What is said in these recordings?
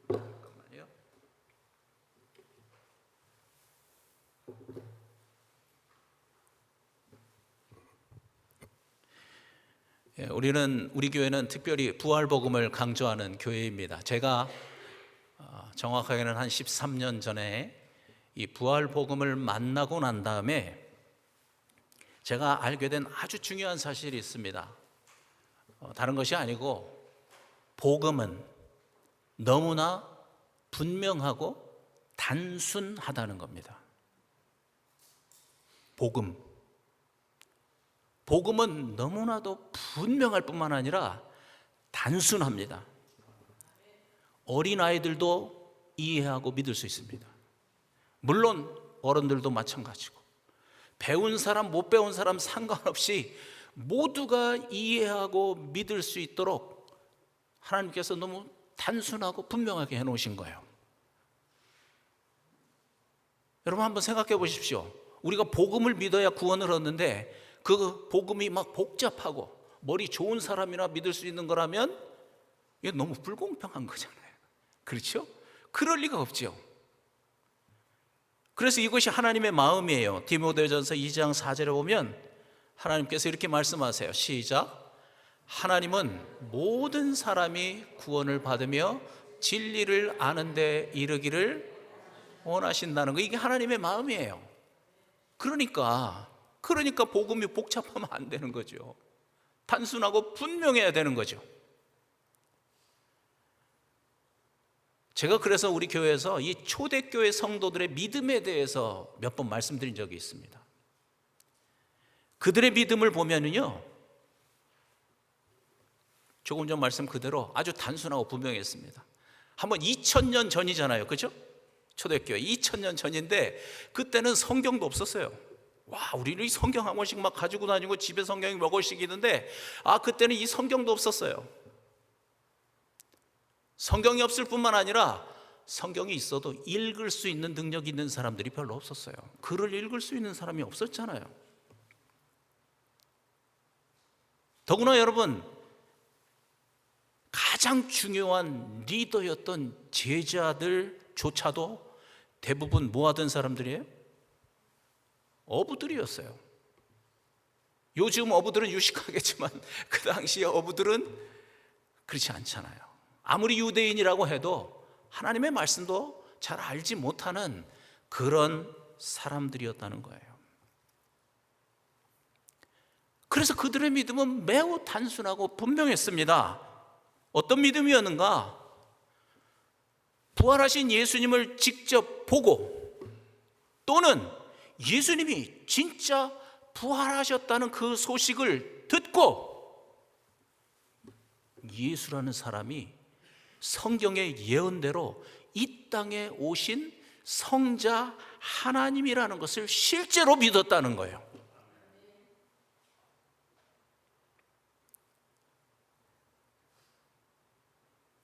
잠깐만요. 우리 교회는 특별히 부활복음을 강조하는 교회입니다. 제가 정확하게는 한 13년 전에 이 부활복음을 만나고 난 다음에 제가 알게 된 아주 중요한 사실이 있습니다. 다른 것이 아니고 복음은 너무나 분명하고 단순하다는 겁니다. 복음은 너무나도 분명할 뿐만 아니라 단순합니다. 어린아이들도 이해하고 믿을 수 있습니다. 물론 어른들도 마찬가지고 배운 사람 못 배운 사람 상관없이 모두가 이해하고 믿을 수 있도록 하나님께서 너무 단순하고 분명하게 해놓으신 거예요. 여러분 한번 생각해 보십시오. 우리가 복음을 믿어야 구원을 얻는데 그 복음이 막 복잡하고 머리 좋은 사람이나 믿을 수 있는 거라면 이게 너무 불공평한 거잖아요. 그렇죠? 그럴 리가 없죠. 그래서 이것이 하나님의 마음이에요. 디모데전서 2장 4절에 보면 하나님께서 이렇게 말씀하세요. 시작. 하나님은 모든 사람이 구원을 받으며 진리를 아는 데 이르기를 원하신다는 거, 이게 하나님의 마음이에요. 그러니까 복음이 복잡하면 안 되는 거죠. 단순하고 분명해야 되는 거죠. 제가 그래서 우리 교회에서 이 초대교회 성도들의 믿음에 대해서 몇 번 말씀드린 적이 있습니다. 그들의 믿음을 보면은요, 조금 전 말씀 그대로 아주 단순하고 분명했습니다. 한번 2000년 전이잖아요. 그죠? 초대교회 2000년 전인데 그때는 성경도 없었어요. 와, 우리는 이 성경 한 권씩 막 가지고 다니고 집에 성경이 몇 권씩 있는데 그때는 이 성경도 없었어요. 성경이 없을 뿐만 아니라 성경이 있어도 읽을 수 있는 능력 있는 사람들이 별로 없었어요. 글을 읽을 수 있는 사람이 없었잖아요. 더구나 여러분, 가장 중요한 리더였던 제자들조차도 대부분 뭐 하던 사람들이에요? 어부들이었어요. 요즘 어부들은 유식하겠지만 그 당시에 어부들은 그렇지 않잖아요. 아무리 유대인이라고 해도 하나님의 말씀도 잘 알지 못하는 그런 사람들이었다는 거예요. 그래서 그들의 믿음은 매우 단순하고 분명했습니다. 어떤 믿음이었는가? 부활하신 예수님을 직접 보고 또는 예수님이 진짜 부활하셨다는 그 소식을 듣고 예수라는 사람이 성경의 예언대로 이 땅에 오신 성자 하나님이라는 것을 실제로 믿었다는 거예요.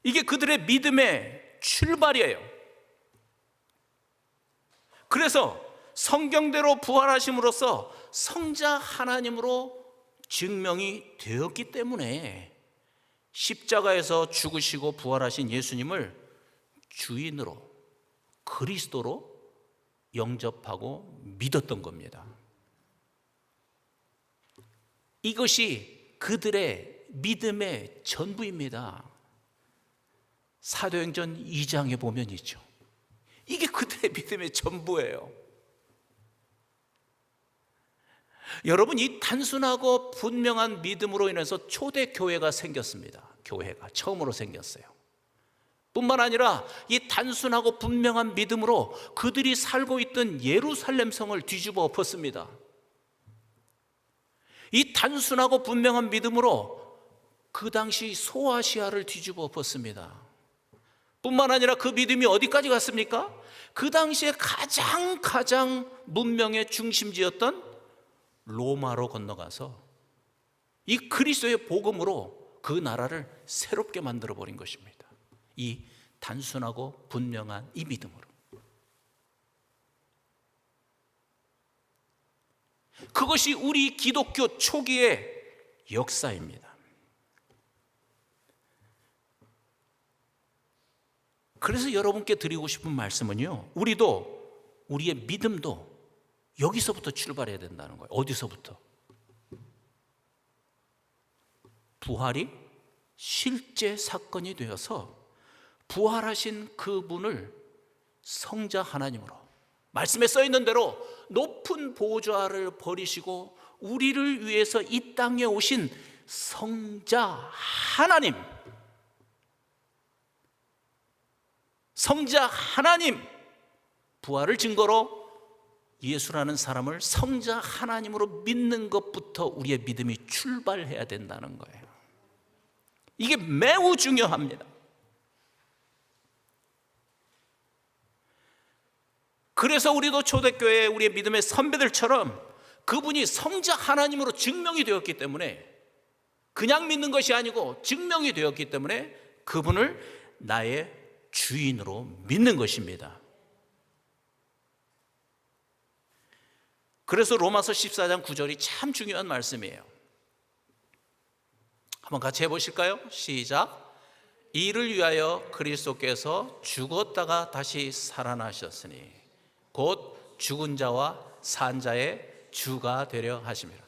이게 그들의 믿음의 출발이에요. 그래서 성경대로 부활하심으로써 성자 하나님으로 증명이 되었기 때문에 십자가에서 죽으시고 부활하신 예수님을 주인으로, 그리스도로 영접하고 믿었던 겁니다. 이것이 그들의 믿음의 전부입니다. 사도행전 2장에 보면 있죠. 이게 그들의 믿음의 전부예요. 여러분, 이 단순하고 분명한 믿음으로 인해서 초대교회가 생겼습니다. 교회가 처음으로 생겼어요. 뿐만 아니라 이 단순하고 분명한 믿음으로 그들이 살고 있던 예루살렘 성을 뒤집어 엎었습니다. 이 단순하고 분명한 믿음으로 그 당시 소아시아를 뒤집어 엎었습니다. 뿐만 아니라 그 믿음이 어디까지 갔습니까? 그 당시에 가장 문명의 중심지였던 로마로 건너가서 이 그리스도의 복음으로 그 나라를 새롭게 만들어 버린 것입니다. 이 단순하고 분명한 이 믿음으로. 그것이 우리 기독교 초기의 역사입니다. 그래서 여러분께 드리고 싶은 말씀은요, 우리의 믿음도 여기서부터 출발해야 된다는 거예요. 어디서부터? 부활이 실제 사건이 되어서 부활하신 그분을 성자 하나님으로, 말씀에 써 있는 대로 높은 보좌를 버리시고 우리를 위해서 이 땅에 오신 성자 하나님, 성자 하나님, 부활을 증거로 예수라는 사람을 성자 하나님으로 믿는 것부터 우리의 믿음이 출발해야 된다는 거예요. 이게 매우 중요합니다. 그래서 우리도 초대교회 우리의 믿음의 선배들처럼 그분이 성자 하나님으로 증명이 되었기 때문에, 그냥 믿는 것이 아니고 증명이 되었기 때문에 그분을 나의 주인으로 믿는 것입니다. 그래서 로마서 14장 9절이 참 중요한 말씀이에요. 한번 같이 해보실까요? 시작. 이를 위하여 그리스도께서 죽었다가 다시 살아나셨으니 곧 죽은 자와 산 자의 주가 되려 하심이라.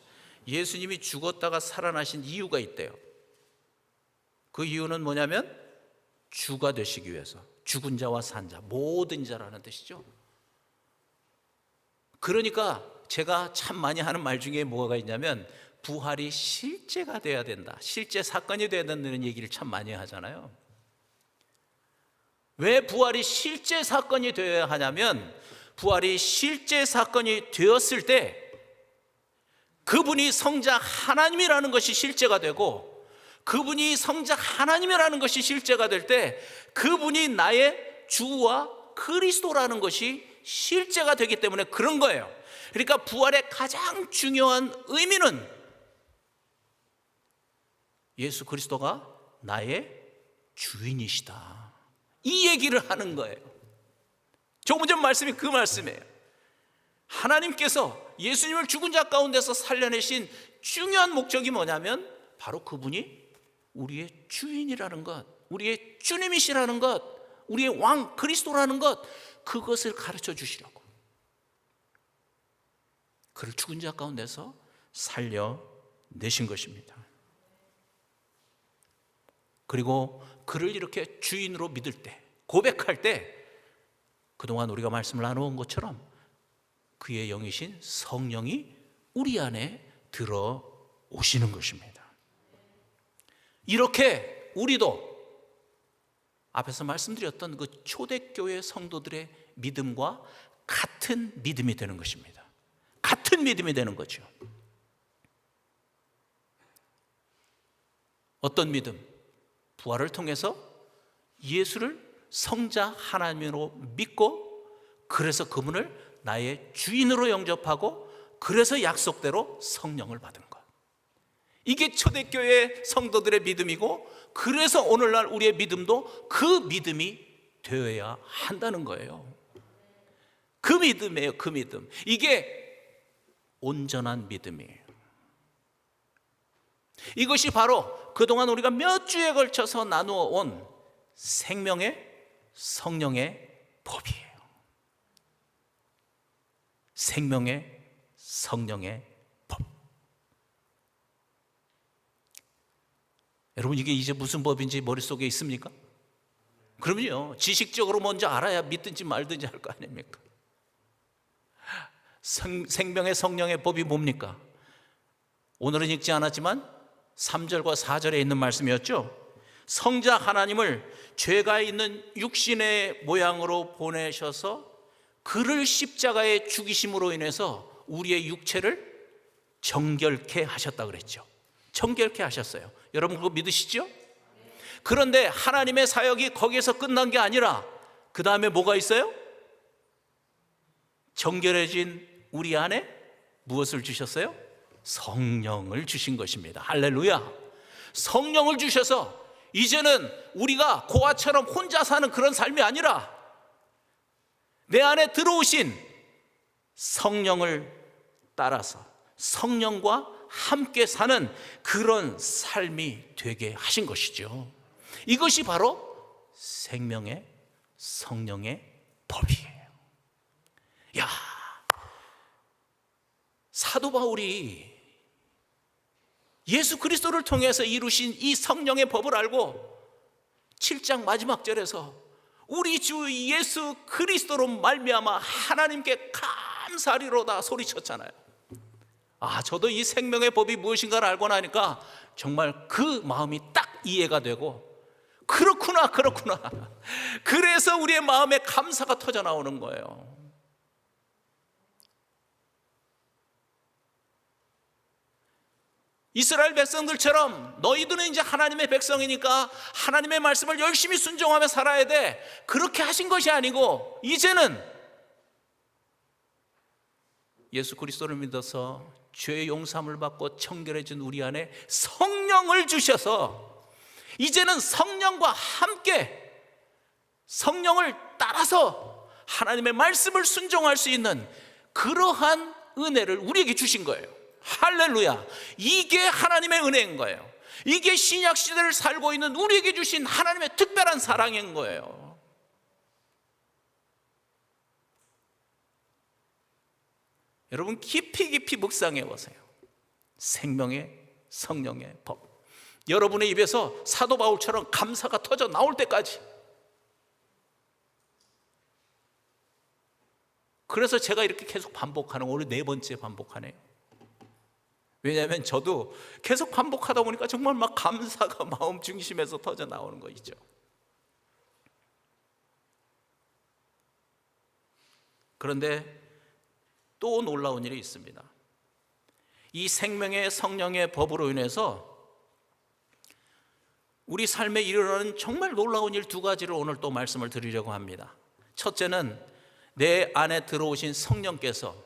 예수님이 죽었다가 살아나신 이유가 있대요. 그 이유는 뭐냐면 주가 되시기 위해서, 죽은 자와 산 자, 모든 자라는 뜻이죠. 그러니까 제가 참 많이 하는 말 중에 뭐가 있냐면 부활이 실제가 돼야 된다, 실제 사건이 돼야 된다는 얘기를 참 많이 하잖아요. 왜 부활이 실제 사건이 되어야 하냐면, 부활이 실제 사건이 되었을 때 그분이 성자 하나님이라는 것이 실제가 되고, 그분이 성자 하나님이라는 것이 실제가 될 때 그분이 나의 주와 그리스도라는 것이 실제가 되기 때문에 그런 거예요. 그러니까 부활의 가장 중요한 의미는 예수 그리스도가 나의 주인이시다, 이 얘기를 하는 거예요. 조금 전 말씀이 그 말씀이에요. 하나님께서 예수님을 죽은 자 가운데서 살려내신 중요한 목적이 뭐냐면 바로 그분이 우리의 주인이라는 것, 우리의 주님이시라는 것, 우리의 왕 그리스도라는 것, 그것을 가르쳐 주시려고 그를 죽은 자 가운데서 살려내신 것입니다. 그리고 그를 이렇게 주인으로 믿을 때, 고백할 때, 그동안 우리가 말씀을 나눠온 것처럼 그의 영이신 성령이 우리 안에 들어오시는 것입니다. 이렇게 우리도 앞에서 말씀드렸던 그 초대교회 성도들의 믿음과 같은 믿음이 되는 것입니다. 같은 믿음이 되는 거죠. 어떤 믿음? 부활을 통해서 예수를 성자 하나님으로 믿고, 그래서 그분을 나의 주인으로 영접하고, 그래서 약속대로 성령을 받은 것. 이게 초대교회 성도들의 믿음이고, 그래서 오늘날 우리의 믿음도 그 믿음이 되어야 한다는 거예요. 그 믿음이에요. 그 믿음. 이게 온전한 믿음이에요. 이것이 바로 그동안 우리가 몇 주에 걸쳐서 나누어 온 생명의 성령의 법이에요. 생명의 성령의 법. 여러분, 이게 이제 무슨 법인지 머릿속에 있습니까? 그럼요. 지식적으로 먼저 알아야 믿든지 말든지 할 거 아닙니까? 생명의 성령의 법이 뭡니까? 오늘은 읽지 않았지만 3절과 4절에 있는 말씀이었죠. 성자 하나님을 죄가 있는 육신의 모양으로 보내셔서 그를 십자가에 죽이심으로 인해서 우리의 육체를 정결케 하셨다 그랬죠. 정결케 하셨어요. 여러분 그거 믿으시죠? 그런데 하나님의 사역이 거기에서 끝난 게 아니라 그 다음에 뭐가 있어요? 정결해진 우리 안에 무엇을 주셨어요? 성령을 주신 것입니다. 할렐루야. 성령을 주셔서 이제는 우리가 고아처럼 혼자 사는 그런 삶이 아니라 내 안에 들어오신 성령을 따라서 성령과 함께 사는 그런 삶이 되게 하신 것이죠. 이것이 바로 생명의 성령의 법이에요. 야, 사도 바울이 예수 그리스도를 통해서 이루신 이 성령의 법을 알고 7장 마지막 절에서 우리 주 예수 그리스도로 말미암아 하나님께 감사하리로다 소리쳤잖아요. 저도 이 생명의 법이 무엇인가를 알고 나니까 정말 그 마음이 딱 이해가 되고, 그렇구나. 그래서 우리의 마음에 감사가 터져 나오는 거예요. 이스라엘 백성들처럼 너희들은 이제 하나님의 백성이니까 하나님의 말씀을 열심히 순종하며 살아야 돼, 그렇게 하신 것이 아니고 이제는 예수 그리스도를 믿어서 죄의 용서함을 받고 청결해진 우리 안에 성령을 주셔서 이제는 성령과 함께 성령을 따라서 하나님의 말씀을 순종할 수 있는 그러한 은혜를 우리에게 주신 거예요. 할렐루야. 이게 하나님의 은혜인 거예요. 이게 신약 시대를 살고 있는 우리에게 주신 하나님의 특별한 사랑인 거예요. 여러분 깊이 묵상해 보세요. 생명의 성령의 법. 여러분의 입에서 사도 바울처럼 감사가 터져 나올 때까지. 그래서 제가 이렇게 계속 반복하는, 오늘 4번째 반복하네요. 왜냐하면 저도 계속 반복하다 보니까 정말 막 감사가 마음 중심에서 터져 나오는 거 있죠. 그런데 또 놀라운 일이 있습니다. 이 생명의 성령의 법으로 인해서 우리 삶에 일어나는 정말 놀라운 일 2가지를 오늘 또 말씀을 드리려고 합니다. 첫째는 내 안에 들어오신 성령께서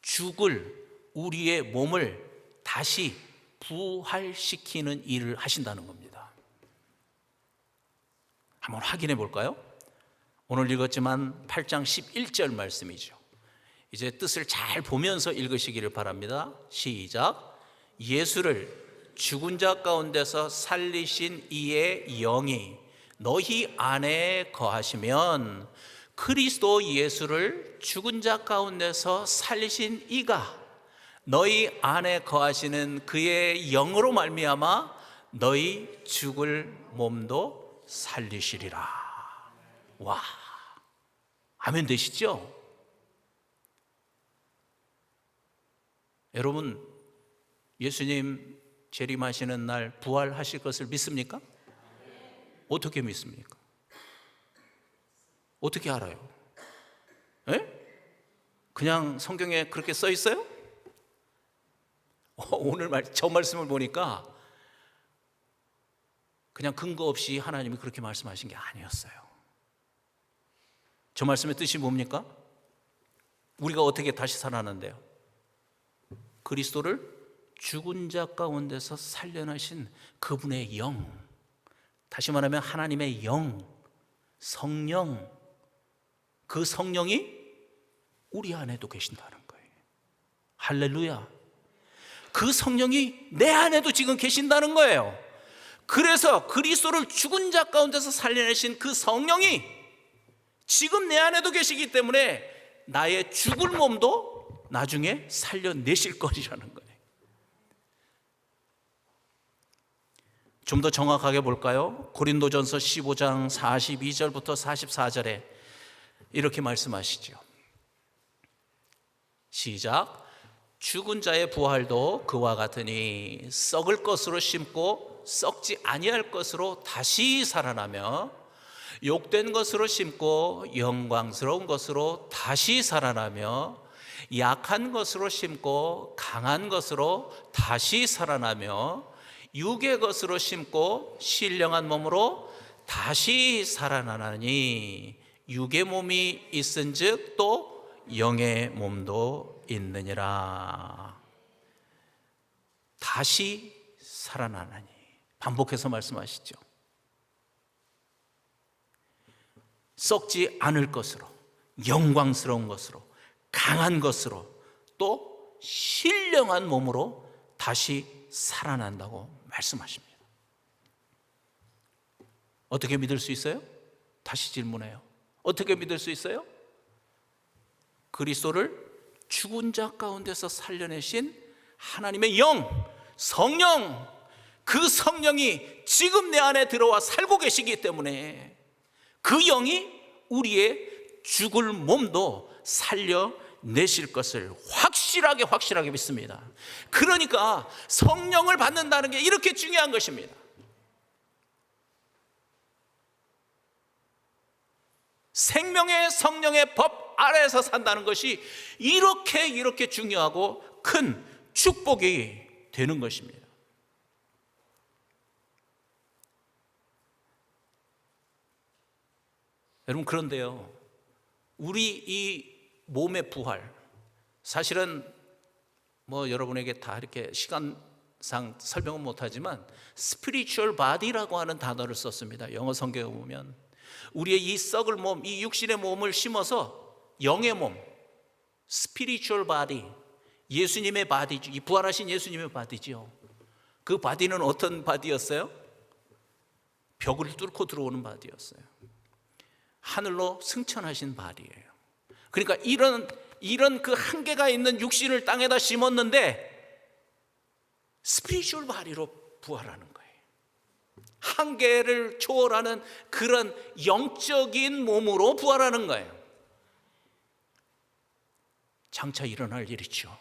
죽을 우리의 몸을 다시 부활시키는 일을 하신다는 겁니다. 한번 확인해 볼까요? 오늘 읽었지만 8장 11절 말씀이죠. 이제 뜻을 잘 보면서 읽으시기를 바랍니다. 시작. 예수를 죽은 자 가운데서 살리신 이의 영이 너희 안에 거하시면 그리스도 예수를 죽은 자 가운데서 살리신 이가 너희 안에 거하시는 그의 영으로 말미암아 너희 죽을 몸도 살리시리라. 와, 아멘 되시죠? 여러분, 예수님 재림하시는 날 부활하실 것을 믿습니까? 어떻게 믿습니까? 어떻게 알아요? 그냥 성경에 그렇게 써 있어요? 오늘 저 말씀을 보니까 그냥 근거 없이 하나님이 그렇게 말씀하신 게 아니었어요. 저 말씀의 뜻이 뭡니까? 우리가 어떻게 다시 살아나는데요? 그리스도를 죽은 자 가운데서 살려내신 그분의 영, 다시 말하면 하나님의 영, 성령, 그 성령이 우리 안에도 계신다는 거예요. 할렐루야. 그 성령이 내 안에도 지금 계신다는 거예요. 그래서 그리스도를 죽은 자 가운데서 살려내신 그 성령이 지금 내 안에도 계시기 때문에 나의 죽을 몸도 나중에 살려내실 것이라는 거예요. 좀 더 정확하게 볼까요? 고린도전서 15장 42절부터 44절에 이렇게 말씀하시죠. 시작. 죽은 자의 부활도 그와 같으니 썩을 것으로 심고 썩지 아니할 것으로 다시 살아나며 욕된 것으로 심고 영광스러운 것으로 다시 살아나며 약한 것으로 심고 강한 것으로 다시 살아나며 육의 것으로 심고 신령한 몸으로 다시 살아나나니 육의 몸이 있은즉 또 영의 몸도 있느니라. 다시 살아나나니. 반복해서 말씀하시죠. 썩지 않을 것으로, 영광스러운 것으로, 강한 것으로, 또 신령한 몸으로 다시 살아난다고 말씀하십니다. 어떻게 믿을 수 있어요? 다시 질문해요. 어떻게 믿을 수 있어요? 그리스도를 죽은 자 가운데서 살려내신 하나님의 영, 성령, 그 성령이 지금 내 안에 들어와 살고 계시기 때문에 그 영이 우리의 죽을 몸도 살려내실 것을 확실하게 믿습니다. 그러니까 성령을 받는다는 게 이렇게 중요한 것입니다. 생명의 성령의 법 아래에서 산다는 것이 이렇게 중요하고 큰 축복이 되는 것입니다. 여러분, 그런데요, 우리 이 몸의 부활, 사실은 여러분에게 다 이렇게 시간상 설명은 못하지만 spiritual body라고 하는 단어를 썼습니다. 영어 성경에 보면 우리의 이 썩을 몸, 이 육신의 몸을 심어서 영의 몸, spiritual body, 예수님의 바디죠. 이 부활하신 예수님의 바디죠. 그 바디는 어떤 바디였어요? 벽을 뚫고 들어오는 바디였어요. 하늘로 승천하신 바디예요. 그러니까 이런 그 한계가 있는 육신을 땅에다 심었는데 스피리추얼 바디로 부활하는 거예요. 한계를 초월하는 그런 영적인 몸으로 부활하는 거예요. 장차 일어날 일이죠.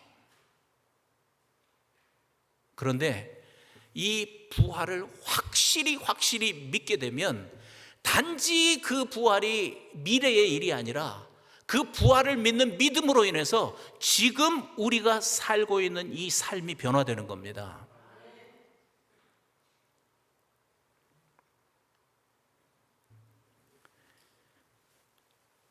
그런데 이 부활을 확실히 믿게 되면 단지 그 부활이 미래의 일이 아니라 그 부활을 믿는 믿음으로 인해서 지금 우리가 살고 있는 이 삶이 변화되는 겁니다.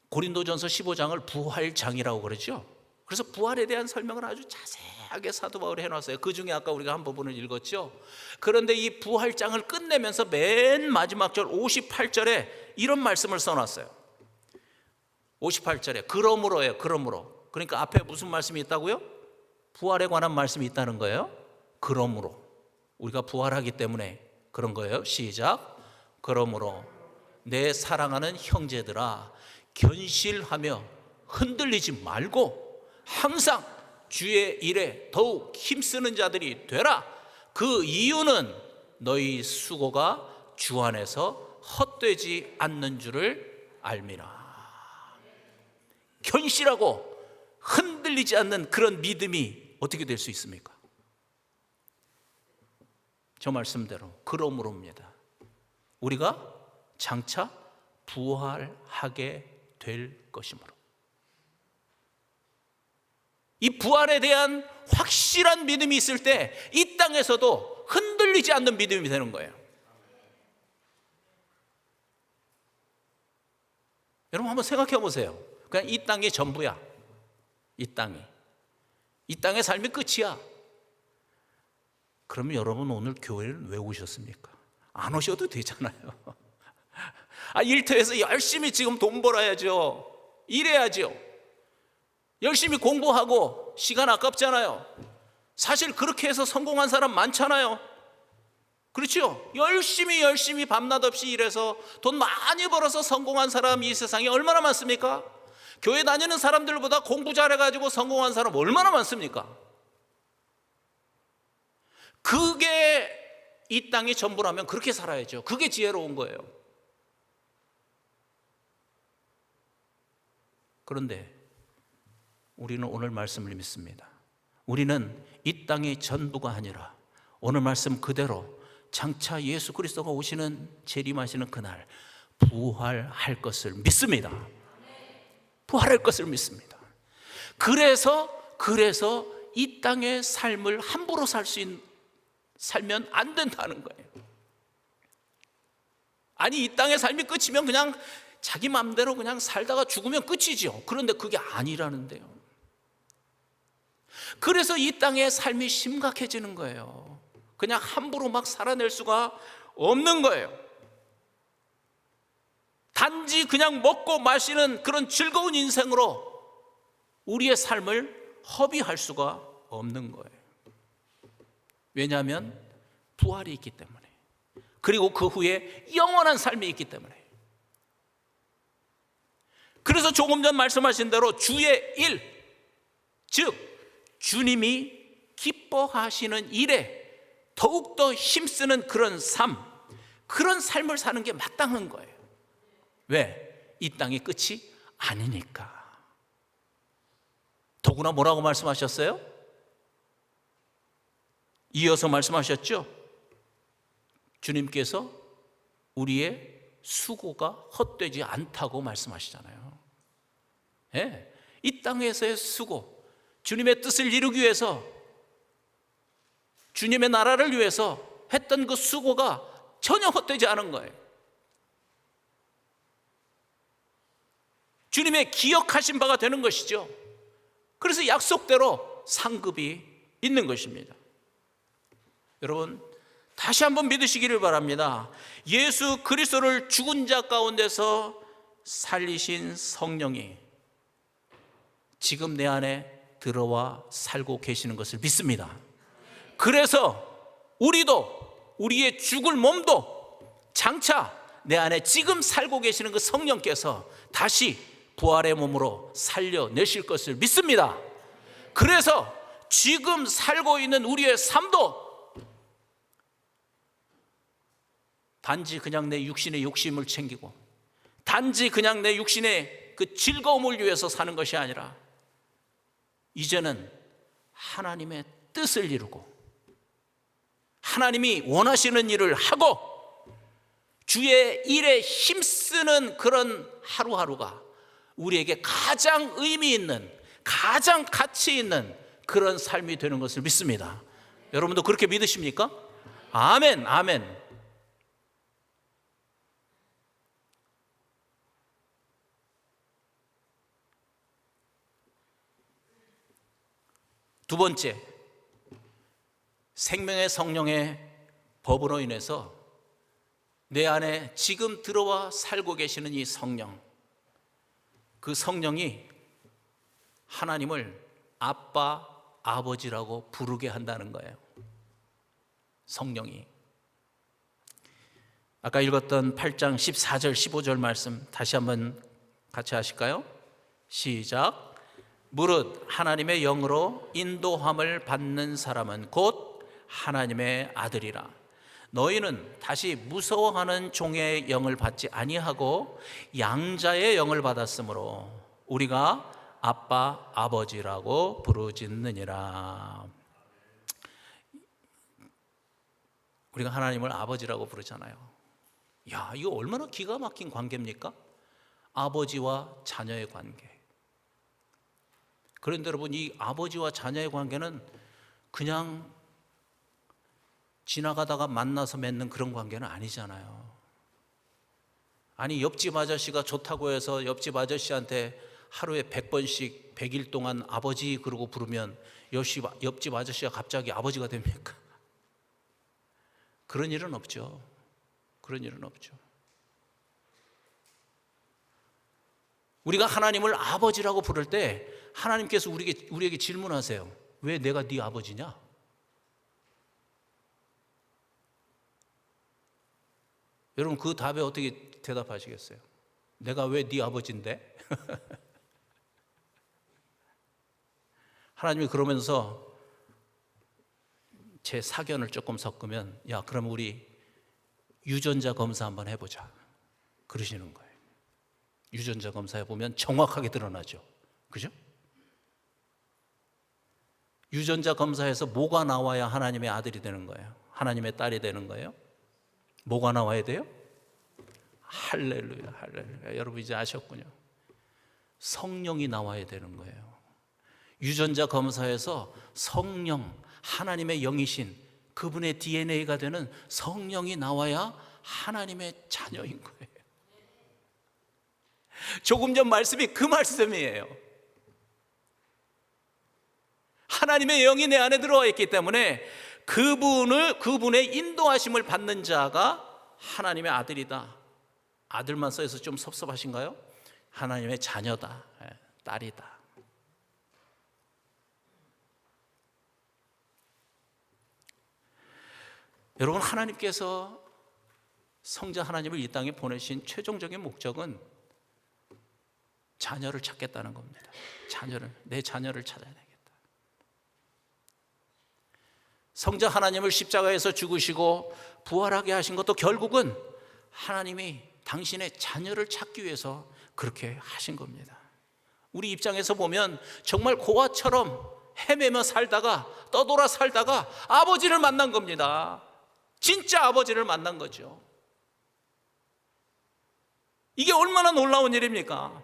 고린도전서 15장을 부활장이라고 그러죠. 그래서 부활에 대한 설명을 아주 자세하게 사도 바울이 해놨어요. 그 중에 아까 우리가 한 부분을 읽었죠. 그런데 이 부활장을 끝내면서 맨 마지막 절 58절에 이런 말씀을 써놨어요. 58절에 그러므로예요. 그러므로. 그러니까 앞에 무슨 말씀이 있다고요? 부활에 관한 말씀이 있다는 거예요. 그러므로 우리가 부활하기 때문에 그런 거예요. 시작. 그러므로 내 사랑하는 형제들아, 견실하며 흔들리지 말고 항상 주의 일에 더욱 힘쓰는 자들이 되라. 그 이유는 너희 수고가 주 안에서 헛되지 않는 줄을 알미라. 견실하고 흔들리지 않는 그런 믿음이 어떻게 될 수 있습니까? 저 말씀대로 그러므로입니다. 우리가 장차 부활하게 될 것이므로. 이 부활에 대한 확실한 믿음이 있을 때 이 땅에서도 흔들리지 않는 믿음이 되는 거예요. 여러분 한번 생각해 보세요. 그냥 이 땅이 전부야. 이 땅의 삶이 끝이야. 그러면 여러분 오늘 교회를 왜 오셨습니까? 안 오셔도 되잖아요. 일터에서 열심히 지금 돈 벌어야죠. 일해야죠. 열심히 공부하고 시간 아깝잖아요. 사실 그렇게 해서 성공한 사람 많잖아요. 그렇죠? 열심히 밤낮 없이 일해서 돈 많이 벌어서 성공한 사람이 이 세상에 얼마나 많습니까? 교회 다니는 사람들보다 공부 잘해가지고 성공한 사람 얼마나 많습니까? 그게 이 땅이 전부라면 그렇게 살아야죠. 그게 지혜로운 거예요. 그런데 우리는 오늘 말씀을 믿습니다. 우리는 이 땅이 전부가 아니라 오늘 말씀 그대로 장차 예수 그리스도가 오시는 재림하시는 그날 부활할 것을 믿습니다. 부활할 것을 믿습니다. 그래서 이 땅의 삶을 함부로 살면 안 된다는 거예요. 아니, 이 땅의 삶이 끝이면 그냥 자기 마음대로 그냥 살다가 죽으면 끝이죠. 그런데 그게 아니라는데요. 그래서 이 땅의 삶이 심각해지는 거예요. 그냥 함부로 막 살아낼 수가 없는 거예요. 단지 그냥 먹고 마시는 그런 즐거운 인생으로 우리의 삶을 허비할 수가 없는 거예요. 왜냐하면 부활이 있기 때문에, 그리고 그 후에 영원한 삶이 있기 때문에. 그래서 조금 전 말씀하신 대로 주의 일, 즉 주님이 기뻐하시는 일에 더욱더 힘쓰는 그런 삶, 그런 삶을 사는 게 마땅한 거예요. 왜? 이 땅이 끝이 아니니까. 더구나 뭐라고 말씀하셨어요? 이어서 말씀하셨죠? 주님께서 우리의 수고가 헛되지 않다고 말씀하시잖아요. 예, 이 땅에서의 수고, 주님의 뜻을 이루기 위해서, 주님의 나라를 위해서 했던 그 수고가 전혀 헛되지 않은 거예요. 주님의 기억하신 바가 되는 것이죠. 그래서 약속대로 상급이 있는 것입니다. 여러분, 다시 한번 믿으시기를 바랍니다. 예수 그리스도를 죽은 자 가운데서 살리신 성령이 지금 내 안에 들어와 살고 계시는 것을 믿습니다. 그래서 우리도, 우리의 죽을 몸도 장차 내 안에 지금 살고 계시는 그 성령께서 다시 부활의 몸으로 살려내실 것을 믿습니다. 그래서 지금 살고 있는 우리의 삶도 단지 그냥 내 육신의 욕심을 챙기고, 단지 그냥 내 육신의 그 즐거움을 위해서 사는 것이 아니라 이제는 하나님의 뜻을 이루고 하나님이 원하시는 일을 하고 주의 일에 힘쓰는 그런 하루하루가 우리에게 가장 의미 있는, 가장 가치 있는 그런 삶이 되는 것을 믿습니다. 여러분도 그렇게 믿으십니까? 아멘, 아멘. 두 번째, 생명의 성령의 법으로 인해서 내 안에 지금 들어와 살고 계시는 이 성령, 그 성령이 하나님을 아빠, 아버지라고 부르게 한다는 거예요. 성령이. 아까 읽었던 8장 14절 15절 말씀 다시 한번 같이 하실까요? 시작. 무릇 하나님의 영으로 인도함을 받는 사람은 곧 하나님의 아들이라. 너희는 다시 무서워하는 종의 영을 받지 아니하고 양자의 영을 받았으므로 우리가 아빠, 아버지라고 부르짖느니라. 우리가 하나님을 아버지라고 부르잖아요. 야, 이거 얼마나 기가 막힌 관계입니까? 아버지와 자녀의 관계. 그런데 여러분, 이 아버지와 자녀의 관계는 그냥 지나가다가 만나서 맺는 그런 관계는 아니잖아요. 아니, 옆집 아저씨가 좋다고 해서 옆집 아저씨한테 하루에 100번씩 100일 동안 아버지 그러고 부르면 옆집 아저씨가 갑자기 아버지가 됩니까? 그런 일은 없죠. 그런 일은 없죠. 우리가 하나님을 아버지라고 부를 때 하나님께서 우리에게 질문하세요. 왜 내가 네 아버지냐? 여러분, 그 답에 어떻게 대답하시겠어요? 내가 왜 네 아버지인데? 하나님이 그러면서 제 사견을 조금 섞으면, 야, 그럼 우리 유전자 검사 한번 해보자, 그러시는 거예요. 유전자 검사해 보면 정확하게 드러나죠. 그죠? 유전자 검사에서 뭐가 나와야 하나님의 아들이 되는 거예요? 하나님의 딸이 되는 거예요? 뭐가 나와야 돼요? 할렐루야, 할렐루야. 여러분 이제 아셨군요. 성령이 나와야 되는 거예요. 유전자 검사에서 성령, 하나님의 영이신 그분의 DNA가 되는 성령이 나와야 하나님의 자녀인 거예요. 조금 전 말씀이 그 말씀이에요. 하나님의 영이 내 안에 들어와 있기 때문에 그분의 인도하심을 받는 자가 하나님의 아들이다. 아들만 써서 좀 섭섭하신가요? 하나님의 자녀다, 딸이다. 여러분, 하나님께서 성자 하나님을 이 땅에 보내신 최종적인 목적은 자녀를 찾겠다는 겁니다. 내 자녀를 찾아야 되겠다. 성자 하나님을 십자가에서 죽으시고 부활하게 하신 것도 결국은 하나님이 당신의 자녀를 찾기 위해서 그렇게 하신 겁니다. 우리 입장에서 보면 정말 고아처럼 헤매며 살다가 떠돌아 살다가 아버지를 만난 겁니다. 진짜 아버지를 만난 거죠. 이게 얼마나 놀라운 일입니까?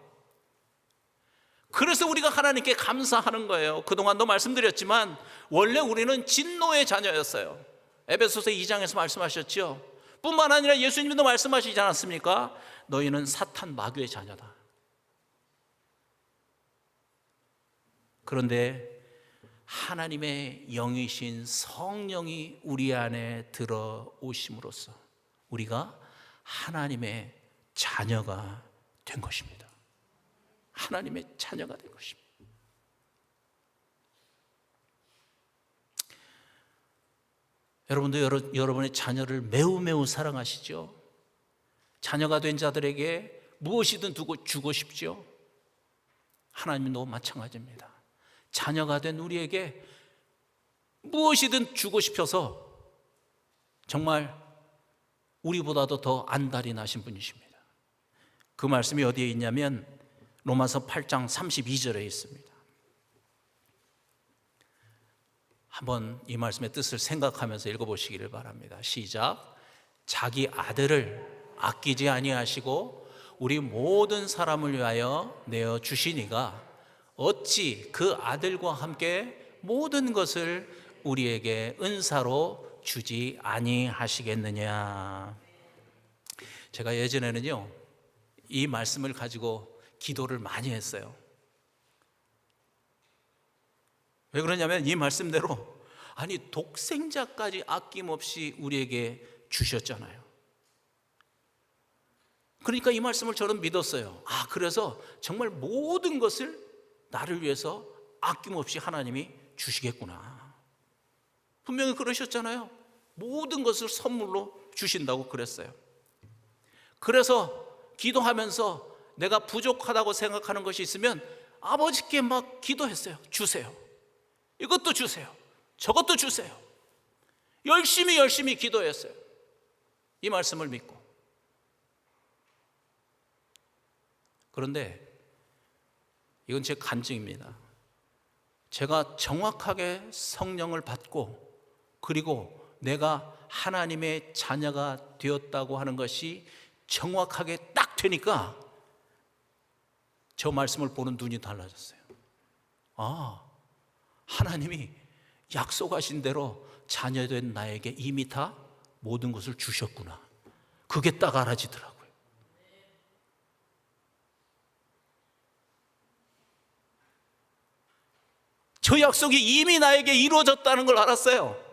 그래서 우리가 하나님께 감사하는 거예요. 그동안도 말씀드렸지만 원래 우리는 진노의 자녀였어요. 에베소서 2장에서 말씀하셨죠. 뿐만 아니라 예수님도 말씀하시지 않았습니까? 너희는 사탄 마귀의 자녀다. 그런데 하나님의 영이신 성령이 우리 안에 들어오심으로써 우리가 하나님의 자녀가 된 것입니다. 하나님의 자녀가 된 것입니다. 여러분도 여러분의 자녀를 매우 사랑하시죠? 자녀가 된 자들에게 무엇이든 주고 싶죠? 하나님도 마찬가지입니다. 자녀가 된 우리에게 무엇이든 주고 싶어서 정말 우리보다도 더 안달이 나신 분이십니다. 그 말씀이 어디에 있냐면 로마서 8장 32절에 있습니다. 한번 이 말씀의 뜻을 생각하면서 읽어보시기를 바랍니다. 시작. 자기 아들을 아끼지 아니하시고 우리 모든 사람을 위하여 내어 주시니가 어찌 그 아들과 함께 모든 것을 우리에게 은사로 주지 아니하시겠느냐. 제가 예전에는요 이 말씀을 가지고 기도를 많이 했어요. 왜 그러냐면 이 말씀대로 아니 독생자까지 아낌없이 우리에게 주셨잖아요. 그러니까 이 말씀을 저는 믿었어요. 그래서 정말 모든 것을 나를 위해서 아낌없이 하나님이 주시겠구나. 분명히 그러셨잖아요. 모든 것을 선물로 주신다고 그랬어요. 그래서 기도하면서 내가 부족하다고 생각하는 것이 있으면 아버지께 막 기도했어요. 주세요. 이것도 주세요. 저것도 주세요. 열심히 기도했어요. 이 말씀을 믿고. 그런데 이건 제 간증입니다. 제가 정확하게 성령을 받고 그리고 내가 하나님의 자녀가 되었다고 하는 것이 정확하게 딱 되니까 저 말씀을 보는 눈이 달라졌어요. 하나님이 약속하신 대로 자녀된 나에게 이미 다 모든 것을 주셨구나. 그게 딱 알아지더라고요. 저 약속이 이미 나에게 이루어졌다는 걸 알았어요.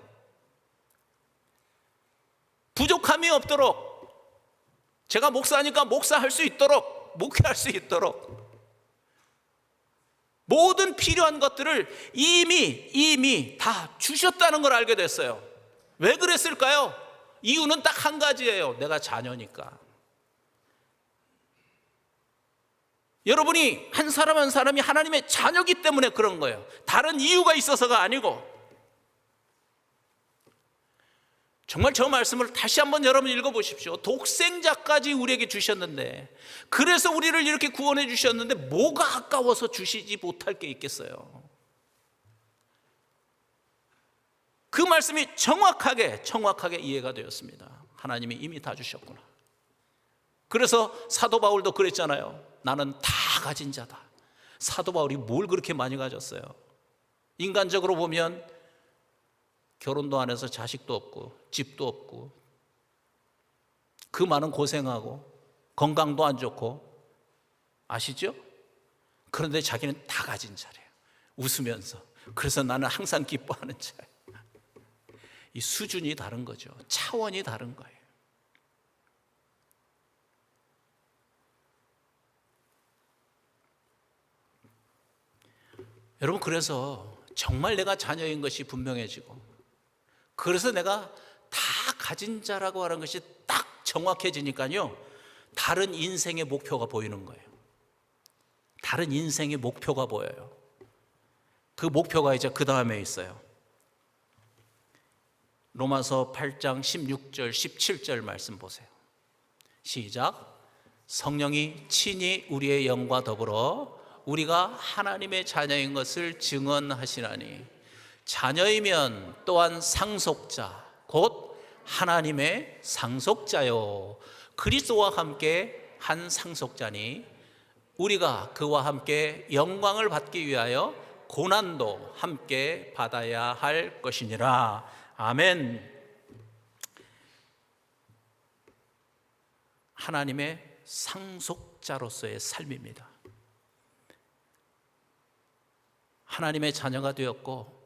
부족함이 없도록, 제가 목사니까 목사할 수 있도록, 목회할 수 있도록 모든 필요한 것들을 이미 다 주셨다는 걸 알게 됐어요. 왜 그랬을까요? 이유는 딱 한 가지예요. 내가 자녀니까. 여러분이 한 사람 한 사람이 하나님의 자녀기 때문에 그런 거예요. 다른 이유가 있어서가 아니고. 정말 저 말씀을 다시 한번 여러분 읽어보십시오. 독생자까지 우리에게 주셨는데, 그래서 우리를 이렇게 구원해 주셨는데 뭐가 아까워서 주시지 못할 게 있겠어요? 그 말씀이 정확하게 이해가 되었습니다. 하나님이 이미 다 주셨구나. 그래서 사도 바울도 그랬잖아요. 나는 다 가진 자다. 사도 바울이 뭘 그렇게 많이 가졌어요? 인간적으로 보면 결혼도 안 해서 자식도 없고 집도 없고 그 많은 고생하고 건강도 안 좋고 아시죠? 그런데 자기는 다 가진 자래요. 웃으면서. 그래서 나는 항상 기뻐하는 자예요. 이 수준이 다른 거죠. 차원이 다른 거예요. 여러분, 그래서 정말 내가 자녀인 것이 분명해지고, 그래서 내가 다 가진 자라고 하는 것이 딱 정확해지니까요, 다른 인생의 목표가 보이는 거예요. 다른 인생의 목표가 보여요. 그 목표가 이제 그 다음에 있어요. 로마서 8장 16절 17절 말씀 보세요. 시작. 성령이 친히 우리의 영과 더불어 우리가 하나님의 자녀인 것을 증언하시나니 자녀이면 또한 상속자 곧 하나님의 상속자요 그리스도와 함께 한 상속자니 우리가 그와 함께 영광을 받기 위하여 고난도 함께 받아야 할 것이니라. 아멘. 하나님의 상속자로서의 삶입니다. 하나님의 자녀가 되었고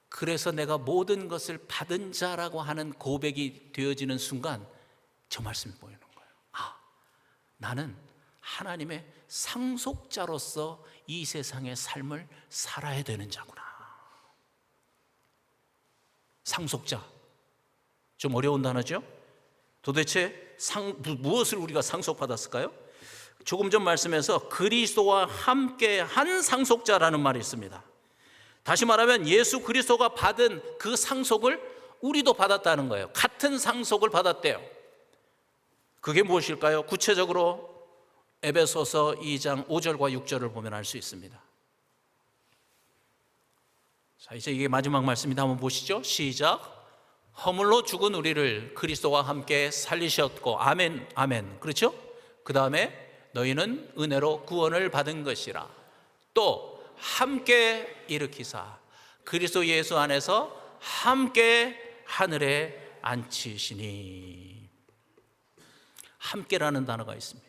그래서 내가 모든 것을 받은 자라고 하는 고백이 되어지는 순간 저 말씀이 보이는 거예요. 아, 나는 하나님의 상속자로서 이 세상의 삶을 살아야 되는 자구나. 상속자, 좀 어려운 단어죠? 도대체 무엇을 우리가 상속받았을까요? 조금 전 말씀에서 그리스도와 함께 한 상속자라는 말이 있습니다. 다시 말하면 예수 그리스도가 받은 그 상속을 우리도 받았다는 거예요. 같은 상속을 받았대요. 그게 무엇일까요? 구체적으로 에베소서 2장 5절과 6절을 보면 알 수 있습니다. 자, 이제 이게 마지막 말씀입니다. 한번 보시죠. 시작. 허물로 죽은 우리를 그리스도와 함께 살리셨고 아멘 아멘. 그렇죠? 그 다음에 너희는 은혜로 구원을 받은 것이라. 또 함께 일으키사 그리스도 예수 안에서 함께 하늘에 앉히시니. 함께라는 단어가 있습니다.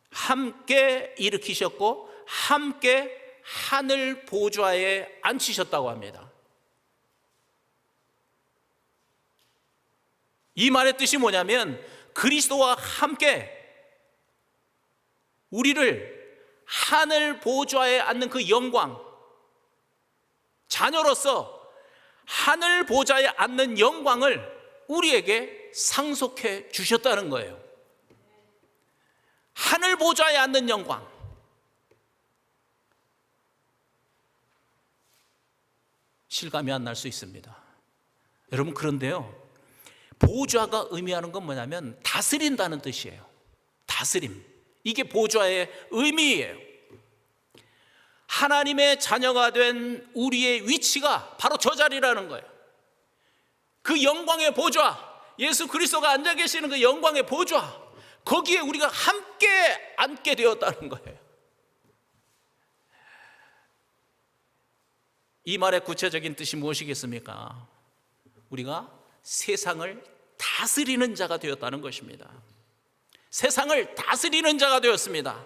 함께 일으키셨고 함께 하늘 보좌에 앉히셨다고 합니다. 이 말의 뜻이 뭐냐면 그리스도와 함께 우리를 하늘 보좌에 앉는 그 영광, 자녀로서 하늘 보좌에 앉는 영광을 우리에게 상속해 주셨다는 거예요. 하늘 보좌에 앉는 영광. 실감이 안 날 수 있습니다. 여러분, 그런데요, 보좌가 의미하는 건 뭐냐면 다스린다는 뜻이에요. 다스림. 이게 보좌의 의미예요. 하나님의 자녀가 된 우리의 위치가 바로 저 자리라는 거예요. 그 영광의 보좌, 예수 그리스도가 앉아 계시는 그 영광의 보좌, 거기에 우리가 함께 앉게 되었다는 거예요. 이 말의 구체적인 뜻이 무엇이겠습니까? 우리가 세상을 다스리는 자가 되었다는 것입니다. 세상을 다스리는 자가 되었습니다.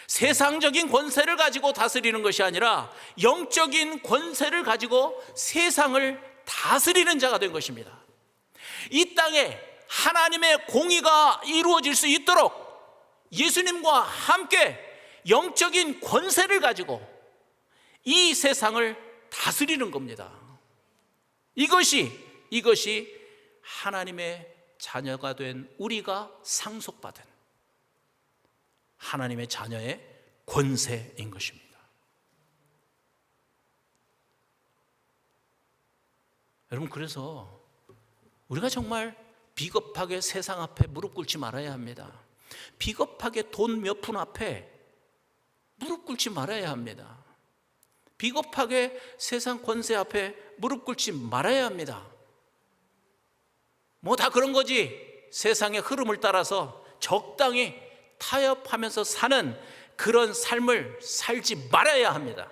세상적인 권세를 가지고 다스리는 것이 아니라 영적인 권세를 가지고 세상을 다스리는 자가 된 것입니다. 이 땅에 하나님의 공의가 이루어질 수 있도록 예수님과 함께 영적인 권세를 가지고 이 세상을 다스리는 겁니다. 이것이 하나님의 자녀가 된 우리가 상속받은 하나님의 자녀의 권세인 것입니다. 여러분, 그래서 우리가 정말 비겁하게 세상 앞에 무릎 꿇지 말아야 합니다. 비겁하게 돈 몇 푼 앞에 무릎 꿇지 말아야 합니다. 비겁하게 세상 권세 앞에 무릎 꿇지 말아야 합니다. 뭐 다 그런 거지. 세상의 흐름을 따라서 적당히 타협하면서 사는 그런 삶을 살지 말아야 합니다.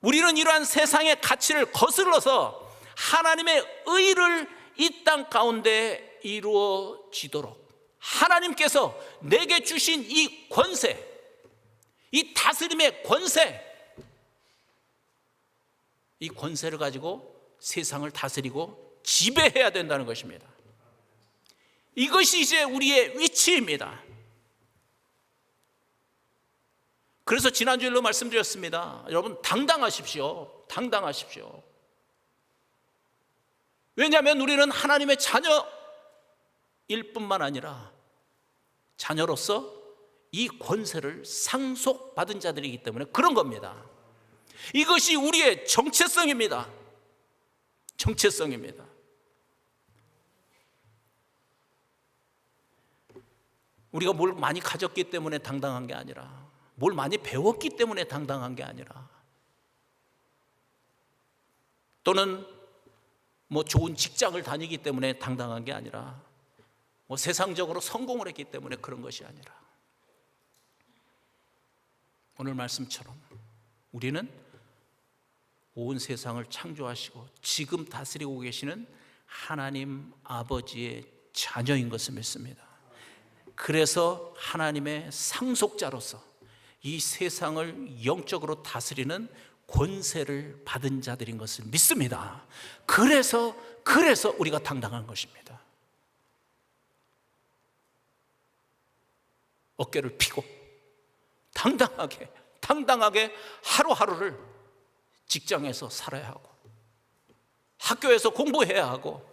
우리는 이러한 세상의 가치를 거슬러서 하나님의 의를 이 땅 가운데 이루어지도록 하나님께서 내게 주신 이 권세, 이 다스림의 권세, 이 권세를 가지고 세상을 다스리고 지배해야 된다는 것입니다. 이것이 이제 우리의 위치입니다. 그래서 지난주일로 말씀드렸습니다. 여러분, 당당하십시오. 당당하십시오. 왜냐하면 우리는 하나님의 자녀, 뿐만 아니라 자녀로서 이 권세를 상속받은 자들이기 때문에 그런 겁니다. 이것이 우리의 정체성입니다. 정체성입니다. 우리가 뭘 많이 가졌기 때문에 당당한 게 아니라, 뭘 많이 배웠기 때문에 당당한 게 아니라, 또는 뭐 좋은 직장을 다니기 때문에 당당한 게 아니라, 뭐 세상적으로 성공을 했기 때문에 그런 것이 아니라, 오늘 말씀처럼 우리는 온 세상을 창조하시고 지금 다스리고 계시는 하나님 아버지의 자녀인 것을 믿습니다. 그래서 하나님의 상속자로서 이 세상을 영적으로 다스리는 권세를 받은 자들인 것을 믿습니다. 그래서 우리가 당당한 것입니다. 어깨를 펴고 당당하게 하루하루를 직장에서 살아야 하고, 학교에서 공부해야 하고,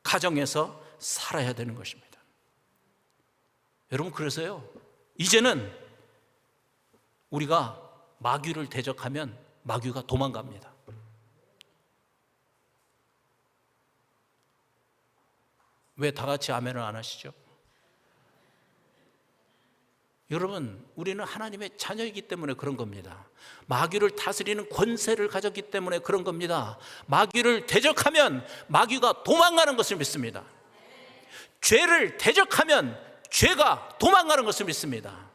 가정에서 살아야 되는 것입니다. 여러분, 그래서요, 이제는 우리가 마귀를 대적하면 마귀가 도망갑니다. 왜 다 같이 아멘을 안 하시죠? 여러분, 우리는 하나님의 자녀이기 때문에 그런 겁니다. 마귀를 다스리는 권세를 가졌기 때문에 그런 겁니다. 마귀를 대적하면 마귀가 도망가는 것을 믿습니다. 죄를 대적하면 죄가 도망가는 것을 믿습니다.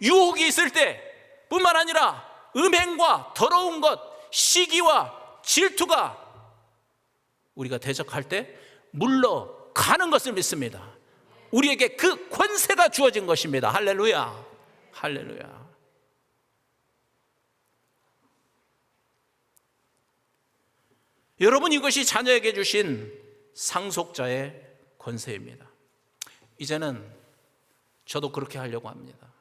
유혹이 있을 때 뿐만 아니라 음행과 더러운 것, 시기와 질투가 우리가 대적할 때 물러가는 것을 믿습니다. 우리에게 그 권세가 주어진 것입니다. 할렐루야, 할렐루야. 여러분, 이것이 자녀에게 주신 상속자의 권세입니다. 이제는 저도 그렇게 하려고 합니다.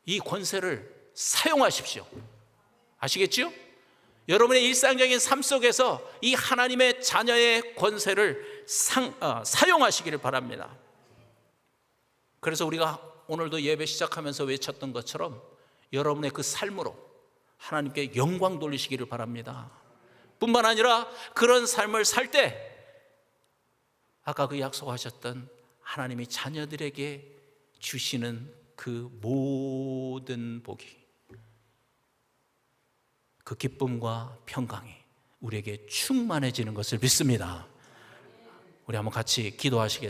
이 권세를 사용하십시오. 아시겠죠? 여러분의 일상적인 삶 속에서 이 하나님의 자녀의 권세를 사용하시기를 바랍니다. 그래서 우리가 오늘도 예배 시작하면서 외쳤던 것처럼 여러분의 그 삶으로 하나님께 영광 돌리시기를 바랍니다. 뿐만 아니라 그런 삶을 살 때 아까 그 약속하셨던 하나님이 자녀들에게 주시는 그 모든 복이, 그 기쁨과 평강이 우리에게 충만해지는 것을 믿습니다. 우리 한번 같이 기도하시겠습니다.